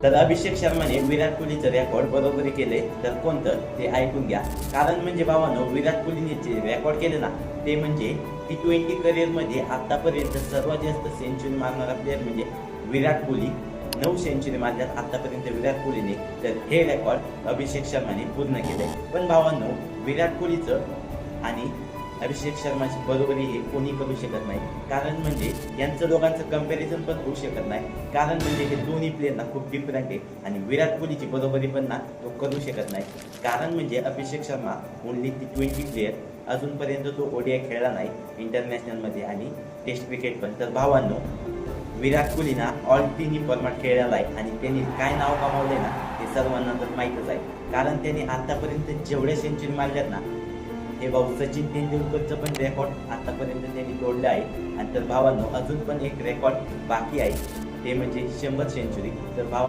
तर अभिषेक शर्माने विराट कोहलीचं रेकॉर्ड बरोबरी केले तर कोणतं ते ऐकून घ्या. कारण म्हणजे भावांनो, विराट कोहलीने जे रेकॉर्ड केले ना ते म्हणजे T20 करिअरमध्ये आतापर्यंत सर्वात जास्त सेंचुरी मारणारा प्लेअर म्हणजे विराट कोहली. 9 सेंचुरी मारल्यात आतापर्यंत विराट कोहलीने. तर हे रेकॉर्ड अभिषेक शर्माने पूर्ण केले. पण भावांनो, विराट कोहलीचं आणि अभिषेक शर्माची बरोबरी हे कोणी करू शकत नाही. कारण म्हणजे यांचं दोघांचं कंपॅरिझन पण होऊ शकत नाही. कारण म्हणजे हे दोन्ही प्लेयर ना खूप डिफरंट आहे आणि विराट कोहलीची बरोबरी पण ना तो करू शकत नाही. कारण म्हणजे Abhishek Sharma only T20 player, अजूनपर्यंत तो ODI खेळला नाही इंटरनॅशनलमध्ये आणि टेस्ट क्रिकेट पण. तर भावांनो, विराट कोहलीना ऑल तिन्ही फॉर्मॅट खेळलेला आहे आणि त्यांनी काय नाव कमावले ना ते सर्वांना तर माहीतच आहे. कारण त्यांनी आतापर्यंत जेवढ्या सेंचुरी मारल्यात ना हे भाऊ सचिन तेंडुलकरचं पण रेकॉर्ड आतापर्यंत त्यांनी तोडलं आहे. आणि तर भावांनो, अजून पण एक रेकॉर्ड बाकी आहे ते म्हणजे 100 सेंचुरी. तर भाव